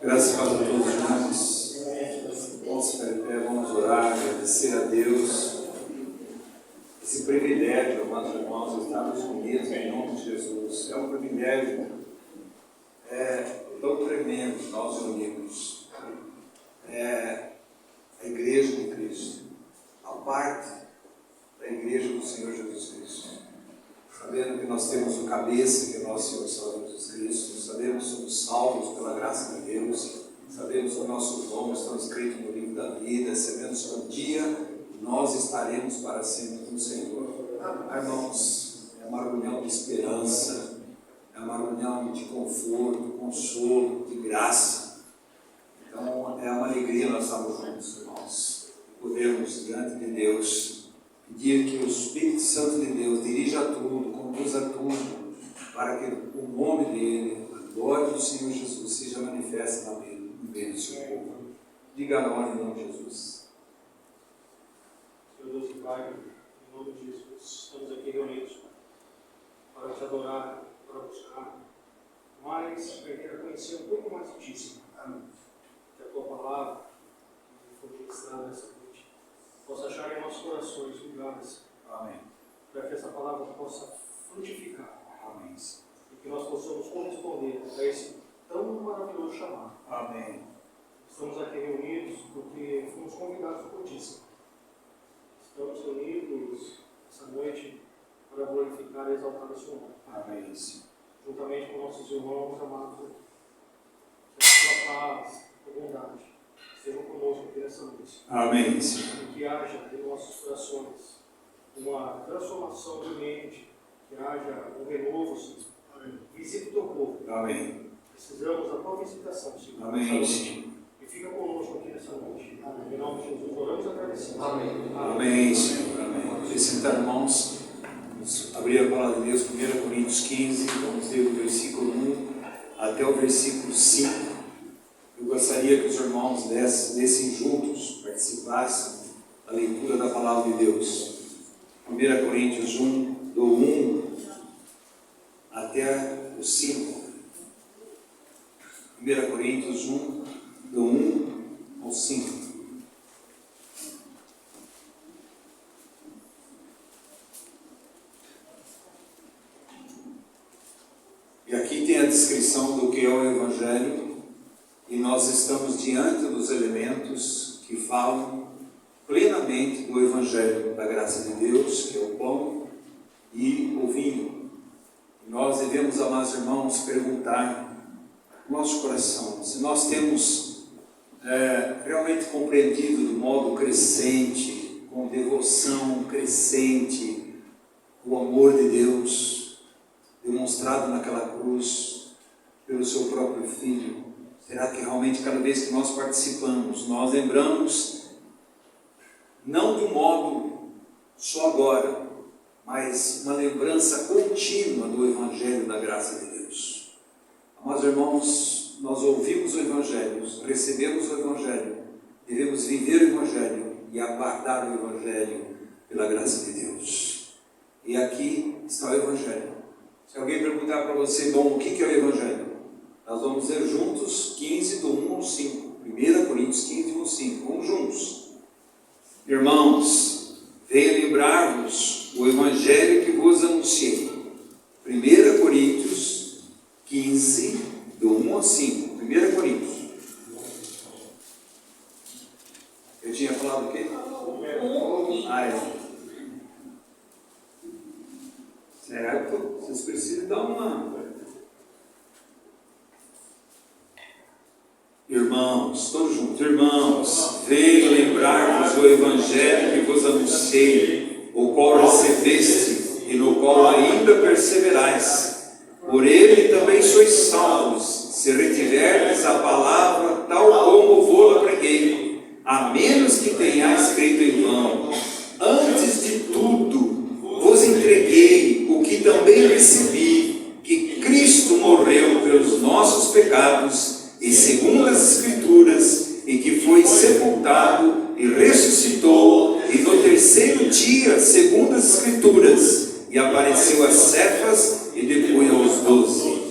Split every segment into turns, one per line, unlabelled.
Graças a todos juntos. Vamos ficar de pé, vamos orar, agradecer a Deus esse privilégio, amados irmãos, estarmos unidos em nome de Jesus. É um privilégio tão tremendo nós unirmos. A igreja de Cristo, a parte da igreja do Senhor Jesus Cristo. Sabendo que nós temos o cabeça, que é nosso Senhor Salvador Jesus Cristo, sabemos que somos salvos pela graça de Deus, sabemos que nossos nomes estão escritos no livro da vida, sabemos que um dia nós estaremos para sempre com o Senhor. Irmãos, é uma reunião de esperança, é uma reunião de conforto, consolo, de graça. Então é uma alegria nós estarmos juntos, irmãos, podermos diante de Deus pedir que o Espírito Santo de Deus dirija tudo, conduza tudo, para que o nome dele, a glória do Senhor Jesus, seja manifesta no meio do seu povo. Diga a nós em nome de Jesus.
Senhor Deus e Pai, em nome de Jesus, estamos aqui reunidos para te adorar, para buscar mais, para conhecer um pouco mais de ti, Senhor. Que a tua palavra, que foi ministrada nessa noite, possa achar em nossos corações lugares.
Amém.
Para que essa palavra possa frutificar.
Amém.
E que nós possamos corresponder a esse tão maravilhoso chamado.
Amém.
Estamos aqui reunidos porque fomos convidados por ti, Senhor. Estamos reunidos essa noite para glorificar e exaltar o Senhor.
Amém.
Juntamente com nossos irmãos amados, que a sua paz, a bondade estejam conosco aqui nessa noite.
Amém.
E que haja em nossos corações uma transformação de mente, que haja um renovo, Senhor. Visita o teu povo.
Amém.
Precisamos da tua visitação, Senhor.
Amém.
E fica conosco aqui nessa noite. Em nome de Jesus, oramos e agradecemos.
Amém.
Amém, Senhor. Amém. Vamos sentar, irmãos. Vamos abrir a palavra de Deus, 1 Coríntios 15, vamos ler o versículo 1 até o versículo 5. Eu gostaria que os irmãos lessem juntos, participassem da leitura da palavra de Deus. 1 Coríntios 1, do 1 até o 5. 1 Coríntios 1, do 1 ao 5. E aqui tem a descrição do que é o Evangelho, e nós estamos diante dos elementos que falam plenamente do Evangelho da graça de Deus, que é o pão e o vinho. E nós devemos, amados irmãos, perguntar no nosso coração se nós temos realmente compreendido de modo crescente, com devoção crescente, o amor de Deus demonstrado naquela cruz pelo seu próprio Filho. Será que realmente cada vez que nós participamos, nós lembramos, não de um modo só agora, mas uma lembrança contínua do Evangelho da graça de Deus? Amados irmãos, nós ouvimos o Evangelho, recebemos o Evangelho, devemos viver o Evangelho e aguardar o Evangelho pela graça de Deus. E aqui está o Evangelho. Se alguém perguntar para você, bom, o que é o Evangelho? Nós vamos ler juntos 15 do 1 ao 5. 1 Coríntios 15 do 5. Vamos juntos. Irmãos, venho lembrar-vos o Evangelho que vos anunciei. 1 Coríntios 15, do 1 ao 5. 1 Coríntios. Eu tinha falado o quê? Certo? Vocês precisam dar uma... Irmãos, todos juntos. Irmãos, venho lembrar-vos o Evangelho que vos anunciei, o qual recebeste e no qual ainda perseverais. Por ele também sois salvos, se retiverdes a palavra tal como vou-la preguei, a menos que tenhais crido em vão. Antes de tudo, vos entreguei o que também recebi, que Cristo morreu pelos nossos pecados, e segundo as Escrituras, e que foi sepultado e ressuscitou, e no terceiro dia, segundo as Escrituras, e apareceu a Cefas e depois aos 12.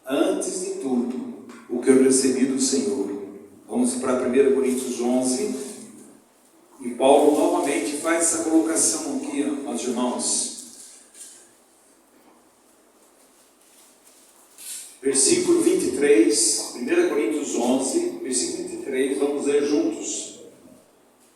Antes de tudo, o que eu recebi do Senhor, essa colocação aqui, meus irmãos. Versículo 23, 1 Coríntios 11, versículo 23, vamos ler juntos.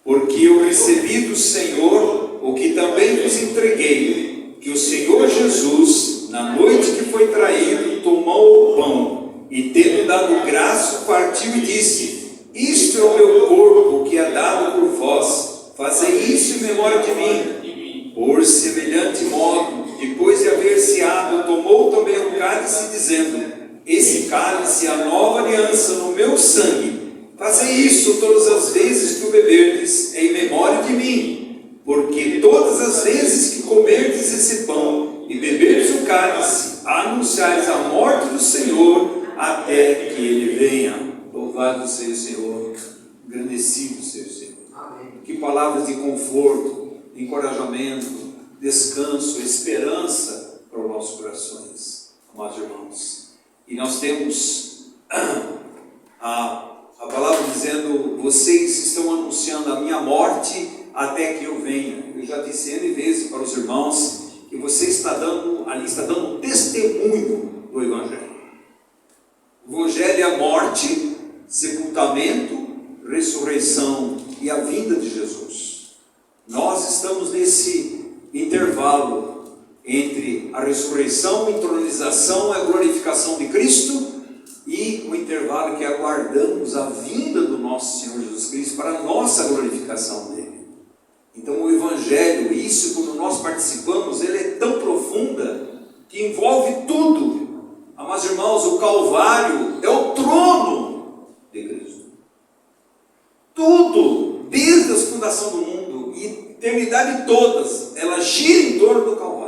Porque eu recebi do Senhor o que também vos entreguei, que o Senhor Jesus, na noite que foi traído, tomou o pão, e tendo dado graça, partiu e disse: isto é o meu corpo, que é dado por vós, fazei isso em memória de mim. Por semelhante modo, depois de haver ceado, tomou também o cálice, dizendo: esse cálice é a nova aliança no meu sangue. Fazei isso todas as vezes que o beberdes, em memória de mim. Porque todas as vezes que comerdes esse pão e beberdes o cálice, anunciais a morte do Senhor até que Ele venha. Louvado seja o Senhor, engrandecido seja o Senhor. Amém. Que palavras de conforto, de encorajamento, descanso, esperança para os nossos corações, amados irmãos. E nós temos a palavra dizendo: vocês estão anunciando a minha morte até que eu venha. Eu já disse N vezes para os irmãos que você está dando um testemunho do Evangelho. O Evangelho é a morte, sepultamento, ressurreição e a vinda de Jesus. Nós estamos nesse intervalo entre a ressurreição, a entronização, a glorificação de Cristo, e o intervalo que aguardamos a vinda do nosso Senhor Jesus Cristo para a nossa glorificação dele. Então o Evangelho, isso quando nós participamos, ele é tão profunda que envolve tudo. Amados irmãos, o Calvário é o trono de Cristo. Tudo, desde a fundação do mundo e eternidade todas, ela gira em torno do Calvário.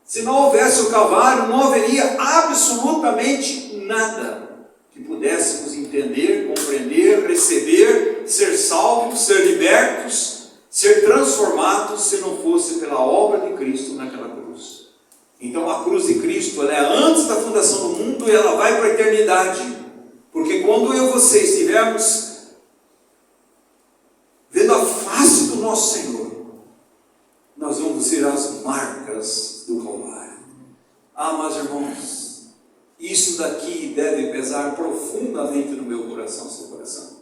Se não houvesse o Calvário, não haveria absolutamente nada que pudéssemos entender, compreender, receber, ser salvos, ser libertos, ser transformados, se não fosse pela obra de Cristo naquela cruz. Então a cruz de Cristo, ela é antes da fundação do mundo e ela vai para a eternidade. Porque quando eu e você estivermos vendo a face do nosso Senhor, nós vamos ver as marcas do Calvário. Mas irmãos, isso daqui deve pesar profundamente no meu coração, seu coração.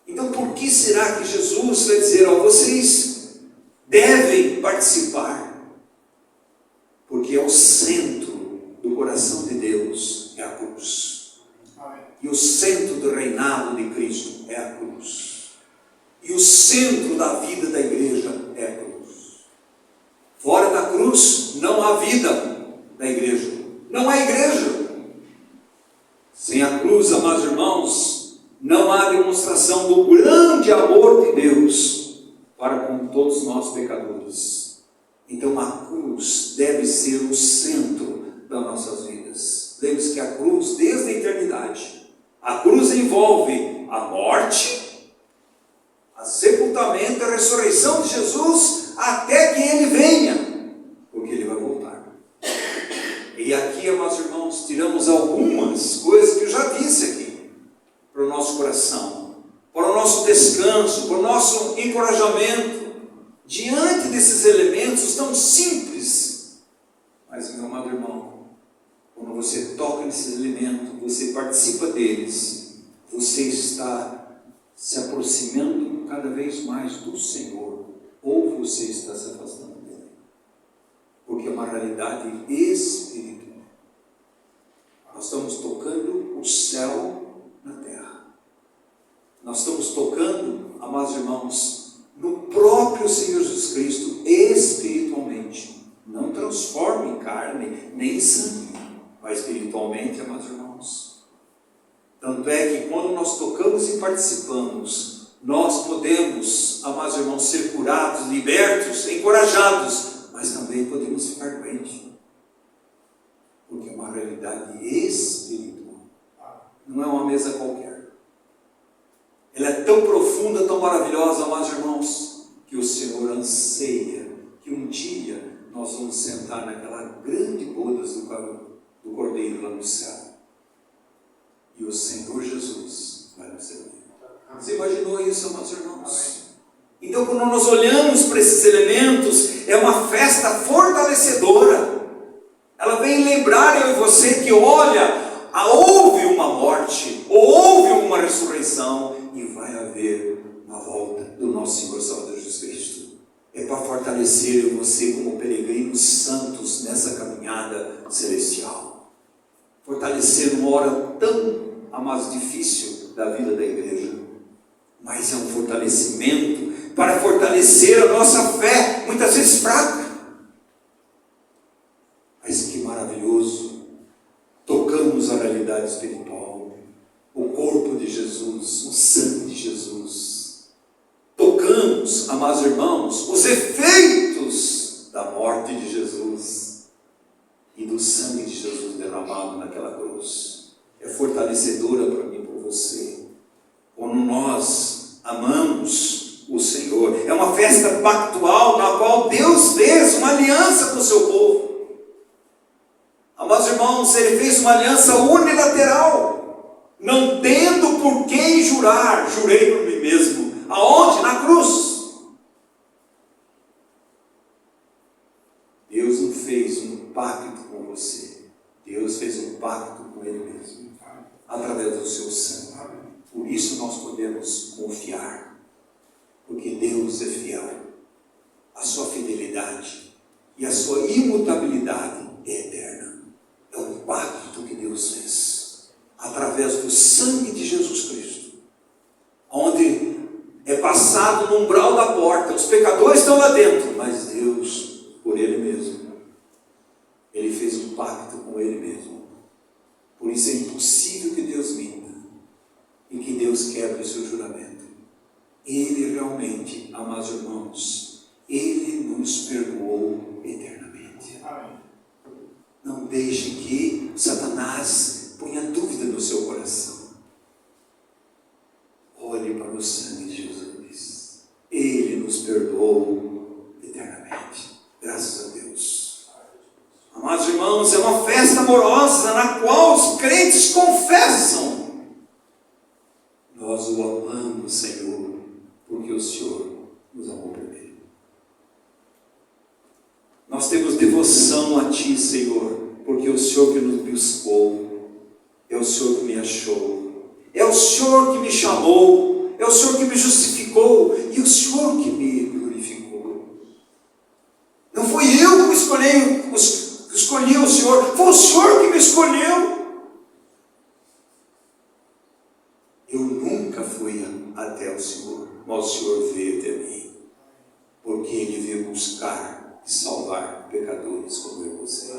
Então por que será que Jesus vai dizer: vocês devem participar? Porque é o centro do coração de Deus, é a cruz. E o centro do reinado de Cristo é a cruz. E o centro da vida da igreja é a cruz. Fora da cruz não há vida da igreja. Não há igreja. Sem a cruz, amados irmãos, não há demonstração do grande amor de Deus para com todos nós pecadores. Então a cruz deve ser o centro das nossas vidas. Lembre-se que a cruz, desde a eternidade, a cruz envolve a morte, o sepultamento, a ressurreição de Jesus, até que Ele venha, porque Ele vai voltar. E aqui, amados irmãos, tiramos algumas coisas que eu já disse aqui, para o nosso coração, para o nosso descanso, para o nosso encorajamento, diante desses elementos tão simples. Mas, meu amado irmão, quando você toca nesses elementos, você participa deles, você está se aproximando cada vez mais do Senhor, ou você está se afastando dele, porque é uma realidade espiritual. Nós estamos tocando o céu na terra, nós estamos tocando, amados irmãos, no próprio Senhor Jesus Cristo, espiritualmente. Não transforma em carne, nem em sangue, mas espiritualmente, amados irmãos. Tanto é que quando nós tocamos e participamos, nós podemos, amados irmãos, ser curados, libertos, encorajados, mas também podemos ficar doentes, porque é uma realidade espiritual, não é uma mesa qualquer. Ela é tão profunda, tão maravilhosa, amados irmãos, que o Senhor anseia que um dia nós vamos sentar naquela grande bodas do Cordeiro lá no céu, e o Senhor Jesus vai nos servir. Você imaginou isso, amados irmãos? Então, quando nós olhamos para esses elementos, é uma festa fortalecedora. Ela vem lembrar eu e você que, olha, houve uma morte, houve uma ressurreição, e vai haver uma volta do nosso Senhor Salvador Jesus Cristo. É para fortalecer eu e você como peregrinos santos nessa caminhada celestial. Fortalecer numa hora tão, mais difícil da vida da igreja. Mas é um fortalecimento para fortalecer a nossa fé, muitas vezes fraca. Mas que maravilhoso! Tocamos a realidade espiritual, o corpo de Jesus, o sangue de Jesus. Tocamos, amados irmãos, os efeitos da morte de Jesus e do sangue de Jesus derramado naquela cruz. É fortalecedora para mim e para você. Quando nós amamos o Senhor, é uma festa pactual na qual Deus fez uma aliança com o seu povo. Amados irmãos, Ele fez uma aliança unilateral, não tendo por quem jurar. Jurei por mim mesmo. Aonde? Na cruz. Deus não fez um pacto com você, Deus fez um pacto com Ele mesmo, através do seu sangue. Por isso nós podemos confiar, porque Deus é fiel. A sua fidelidade e a sua imutabilidade é eterna. É um pacto que Deus fez através do sangue de Jesus Cristo, onde é passado no umbral da porta. Os pecadores estão lá dentro, mas Deus, por Ele mesmo, Ele fez um pacto com Ele mesmo. Por isso é impossível que Deus minta e que Deus quebre o seu juramento. Ele realmente, amados irmãos, Ele nos perdoou eternamente. Não deixe que Satanás ponha dúvida no seu coração. Olhe para o sangue de Jesus. Ele nos perdoou eternamente. Graças a Deus. Amados irmãos, é uma festa amorosa na qual os crentes confessam: nós o amamos, Senhor, porque o Senhor nos amou primeiro. Nós temos devoção a Ti, Senhor, porque é o Senhor que nos buscou, é o Senhor que me achou, é o Senhor que me chamou, é o Senhor que me justificou e o Senhor que me glorificou. Não fui eu que escolhi o Senhor, foi o Senhor que me escolheu. Eu nunca fui até o Senhor, mas o Senhor veio até mim, porque Ele veio buscar e salvar pecadores como eu e você.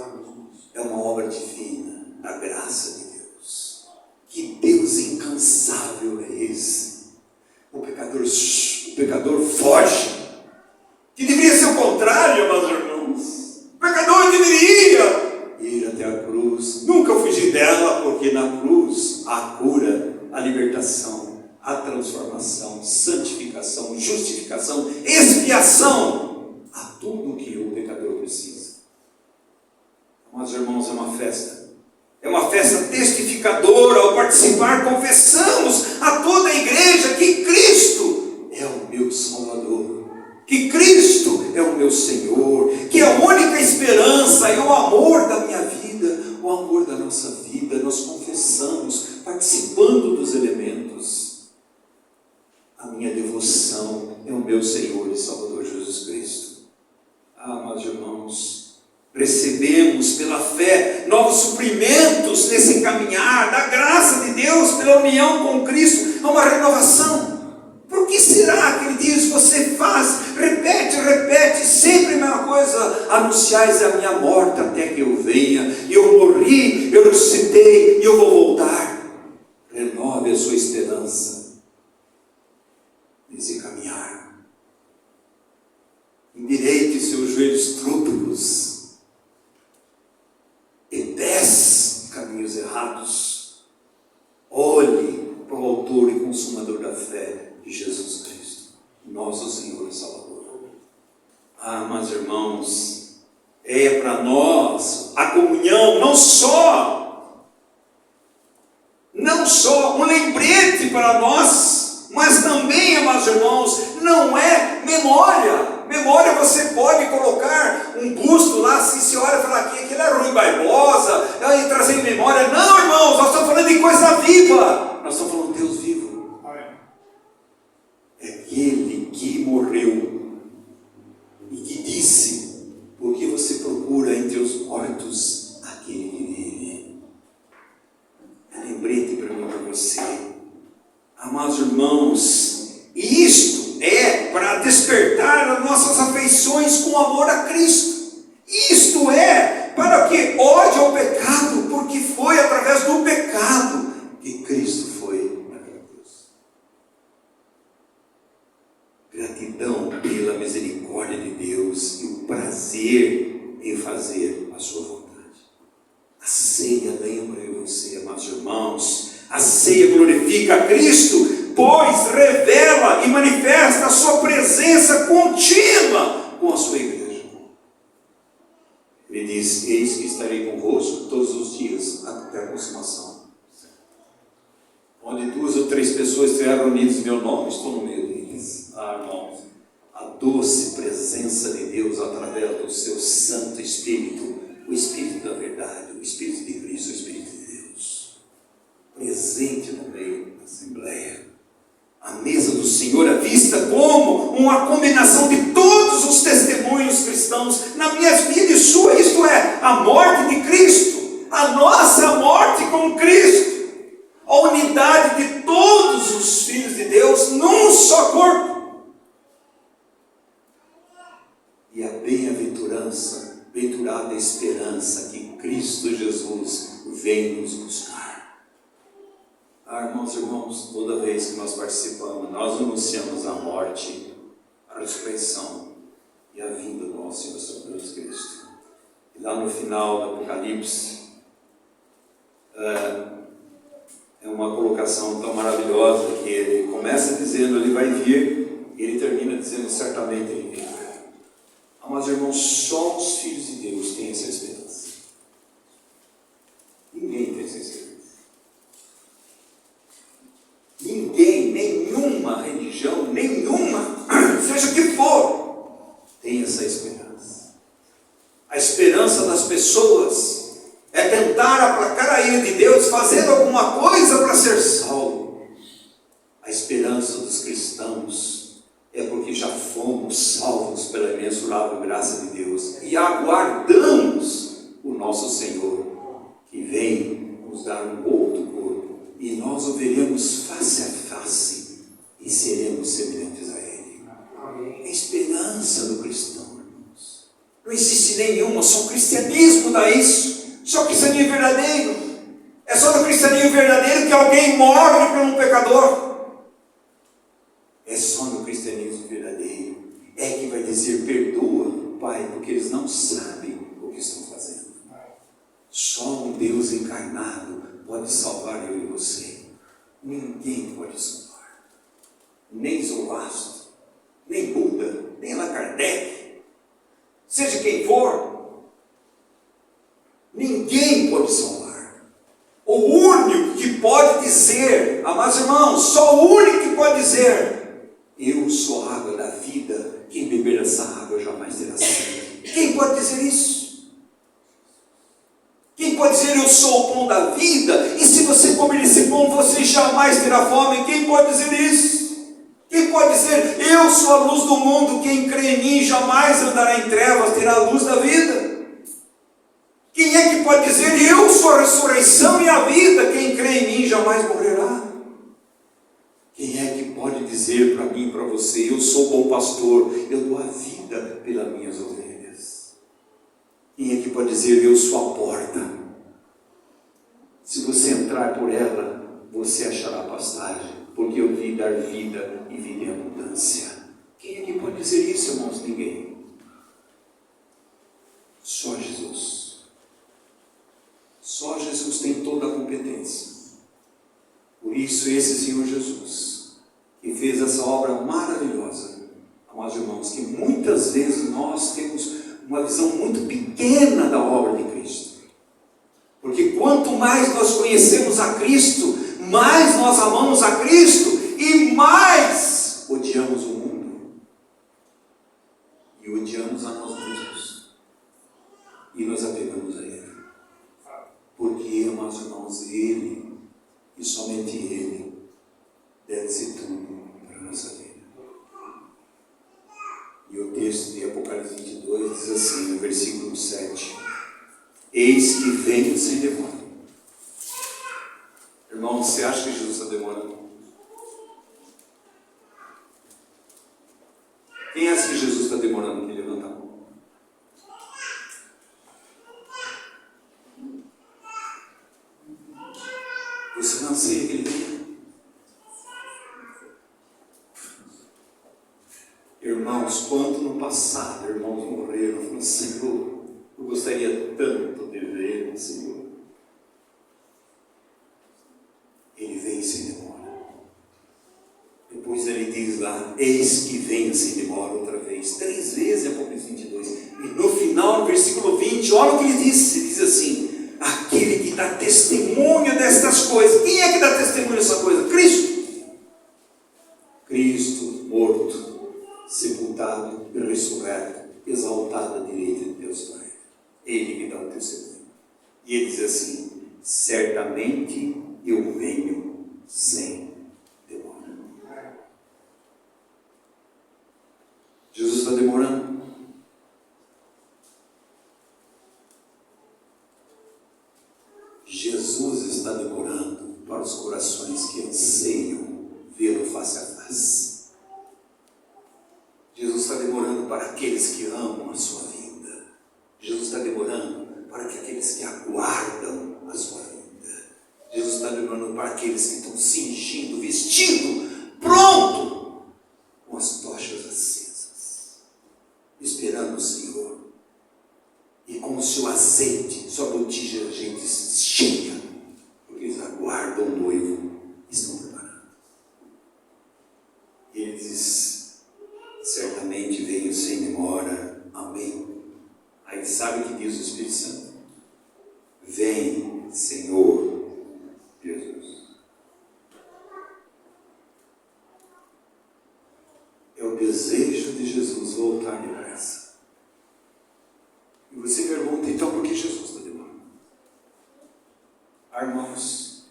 É uma obra divina, da graça de Deus. Que Deus incansável é esse? O pecador foge, que deveria ser o contrário, meus irmãos. O pecador deveria ir até a cruz, nunca fugir dela, porque na cruz há cura, a libertação, a transformação, santificação, justificação, expiação, a tudo o que o pecador precisa. Mas, irmãos, é uma festa testificadora. Ao participar, confessamos a toda a igreja que Cristo é o meu Salvador, que Cristo é o meu Senhor, que é a única esperança e o amor da minha vida, o amor da nossa vida. Nós confessamos, participando dos elementos. A minha devoção é o meu Senhor e Salvador Jesus Cristo. Meus irmãos, recebemos pela fé novos suprimentos nesse caminhar da graça de Deus, pela união com Cristo, há uma renovação. Por que será que Ele diz: você faz, repete, sempre a mesma coisa, anunciais a minha morte até que eu venha, eu morri, eu ressuscitei e eu vou voltar. Renove a sua esperança nesse caminhar. Endireite seus joelhos trúpegos e desce caminhos errados. Olhe para o autor e consumador da fé, de Jesus Cristo, nosso Senhor e Salvador. Mas irmãos, é para nós a comunhão não só um lembrete para nós Mas também, amados irmãos, não é memória. Memória você pode colocar um busto lá, assim, se olha e fala que aquele é Rui Barbosa, e trazer memória. Não, irmãos, nós estamos falando de coisa viva. Nós estamos falando de Deus vivo. É aquele que morreu e que disse: porque você procura entre os mortos aquele que vive. É lembrete para mim e para você. Amados irmãos, isto é para despertar as nossas afeições com amor a Cristo. Isto é para que ódio ao pecado, porque foi através do pecado que Cristo foi para a cruz. Gratidão pela misericórdia de Deus e o prazer em fazer a sua vontade. A ceia lembra eu você, amados irmãos. A ceia glorifica a Cristo, pois revela e manifesta a sua presença contínua com a sua igreja. Ele diz: eis que estarei convosco todos os dias até a consumação. Onde 2 ou 3 pessoas estiverem unidas em meu nome, estou no meio deles. Irmãos, a doce presença de Deus através do seu Santo Espírito, o Espírito da verdade, o Espírito de Cristo, o Espírito de Deus, presente no meio da Assembleia. A mesa do Senhor é vista como uma combinação de todos os testemunhos cristãos na minha vida e sua, isto é, a morte de Cristo, a nossa morte com Cristo, a unidade de todos os filhos de Deus num só corpo. E a bem-aventurada esperança que Cristo Jesus vem nos buscar. Irmãos e irmãos, toda vez que nós participamos, nós anunciamos a morte, a ressurreição e a vinda do nosso Senhor Jesus Cristo. E lá no final do Apocalipse, é uma colocação tão maravilhosa que ele começa dizendo: ele vai vir, e ele termina dizendo: certamente ele virá. Mas irmãos, só os filhos de Deus têm essa esperança. Ninguém tem essa esperança. Ninguém, nenhuma religião, nenhuma, seja o que for, tem essa esperança. A esperança das pessoas é tentar aplacar a ira de Deus fazendo alguma coisa para ser salvo. A esperança dos cristãos é porque já fomos salvos pela imensurável graça de Deus e aguardamos o nosso Senhor, que vem nos dar um outro corpo, e nós o veremos face a face e seremos semelhantes a Ele. É a esperança do cristão, irmãos. Não existe nenhuma, só o cristianismo dá isso. Só o cristianismo verdadeiro. É só no cristianismo verdadeiro que alguém morre por um pecador. É só no cristianismo verdadeiro é que vai dizer: perdoa, Pai, porque eles não sabem o que estão fazendo. Só um Deus encarnado pode salvar eu e você. Ninguém pode salvar. Nem Zoroastro, nem Buda, nem Allan Kardec, seja quem for, ninguém pode salvar. O único que pode dizer, amados irmãos, só o único que pode dizer: eu sou a água da vida, quem beber essa água jamais terá sede. Quem pode dizer isso? Quem pode dizer: eu sou o pão da vida, e se você comer esse pão, você jamais terá fome? Quem pode dizer isso? Quem pode dizer: eu sou a luz do mundo, quem crê em mim jamais andará em trevas, terá a luz da vida? Quem é que pode dizer: eu sou a ressurreição e a vida, quem crê em mim jamais morrerá? Quem é que pode dizer para mim e para você: eu sou o bom pastor, eu dou a vida pelas minhas ovelhas? Quem é que pode dizer: eu sou a porta, se você entrar por ela, você achará pastagem, porque eu vim dar vida e vida em abundância? Quem é que pode dizer isso, irmãos? Ninguém. Só Jesus. Só Jesus tem toda a competência. Por isso, esse Senhor Jesus, que fez essa obra maravilhosa, amados irmãos, que muitas vezes nós temos uma visão muito pequena da obra de Cristo. Porque quanto mais nós conhecemos a Cristo, mais nós amamos a Cristo, e e mais odiamos o mundo e odiamos a nós mesmos e nos apegamos a Ele. Porque, amados irmãos, Ele e somente Ele deve ser tudo para a nossa vida. E o texto de Apocalipse 22 diz assim, no versículo 7: eis que venho sem demora. Irmão, você acha que Jesus está demorando? Quem acha que Jesus está demorando? Que levanta a mão. Você não sei que ele vem. Irmãos, quanto no passado irmãos morreram, falaram: Senhor, eu gostaria tanto de ver o Senhor. Ele vem sem demora. Depois ele diz lá: eis que venho sem demora outra vez. 3 vezes em Apocalipse 22. E no final, no versículo 20, olha o que ele diz. Ele diz assim: aquele que dá testemunho destas coisas. Quem é que dá testemunho dessa coisa? Cristo. Cristo morto, sepultado e ressurreto, exaltado à direita de Deus Pai. Ele que dá o testemunho. E ele diz assim: certamente eu venho sem demora. Jesus está demorando? Jesus está demorando para os corações que anseiam vê-lo face a face. Jesus está demorando para aqueles que amam a sua vinda. Jesus está demorando para aqueles que aguardam a sua vinda. Jesus está demorando para aqueles que estão cingindo, vestindo, pronto, com as tochas acesas, esperando o Senhor. E com o seu azeite, sua botija, gente, cheia, porque eles aguardam o noivo, estão preparando. E ele diz: certamente venho sem demora. Amém. Aí sabe o que diz o Espírito Santo? Vem, Senhor Jesus. É o desejo de Jesus voltar depressa. E você pergunta: então por que Jesus está demorando? Irmãos,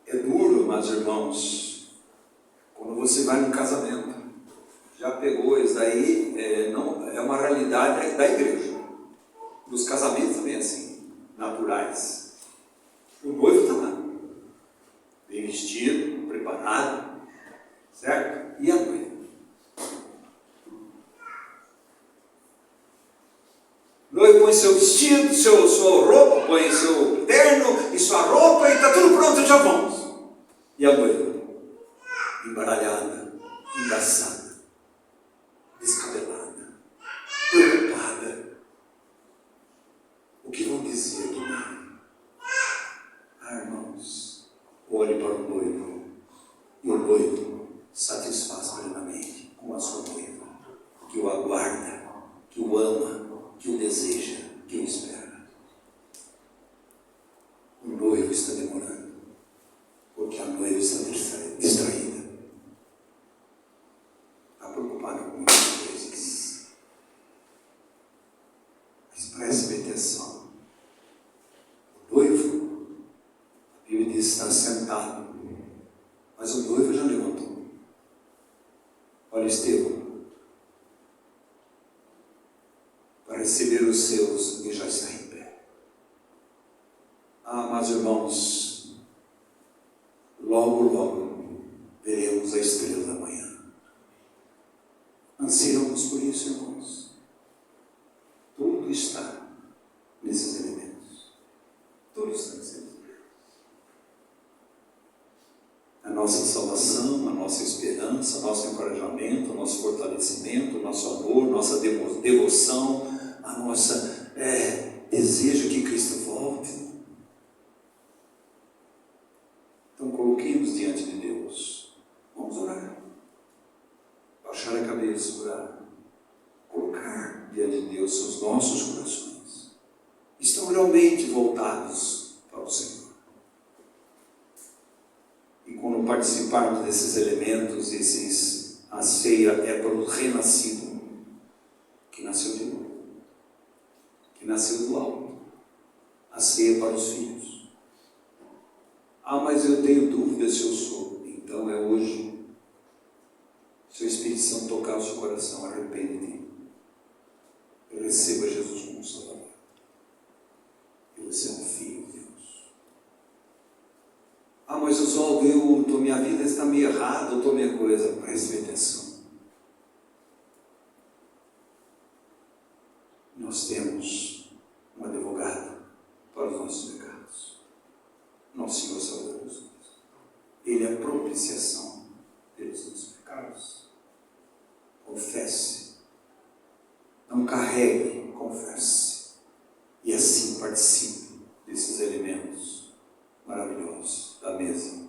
é duro, mas irmãos, quando você vai num casamento, já pegou isso daí, não, é uma realidade da igreja. Nos casamentos também é assim, naturais. O noivo está lá, bem vestido, preparado, certo? E a noiva? O noivo põe seu vestido, sua roupa, põe seu terno e sua roupa e está tudo pronto, já vamos. E a noiva? Embaralhada, engraçada, descabelada, preocupada. O que vão dizer de mim? Irmãos, olhe para o noivo, e o noivo satisfaz plenamente com a sua noiva, que o aguarda, que o ama, que o deseja, que o espera. O noivo está demorando, porque a noiva está distraída. Está preocupada com muitas coisas. Mas preste bem atenção. O noivo, a Bíblia diz, está sentado, mas o noivo já levantou. Olha Estevão, para receber os seus, e já está em pé. Mas irmãos, logo, logo veremos a estrela da manhã. Ansiamos por isso, irmãos. Tudo está nesses elementos. Tudo está nesses elementos. A nossa salvação, a nossa esperança, nosso encorajamento, o nosso fortalecimento, o nosso amor, nossa devoção, a nossa desejo que Cristo volte. Então coloquemos diante de Deus. Vamos orar. Baixar a cabeça, orar. Colocar diante de Deus os nossos corações. Estão realmente voltados para o Senhor. participarmos desses elementos, a ceia é para o renascido, que nasceu de novo, que nasceu do alto. A ceia é para os filhos. Mas eu tenho dúvida se eu sou. Então é hoje. Se o Espírito Santo tocar o seu coração, arrepende-te. Receba Jesus como Salvador. E você é um filho de Deus. Mas minha vida está meio errada, eu estou minha coisa. Preste atenção. Nós temos um advogado para os nossos pecados. Nosso Senhor Salvador Jesus. Ele é a propiciação pelos nossos pecados. Confesse. Não carregue, confesse. E assim participe desses elementos maravilhosos da mesa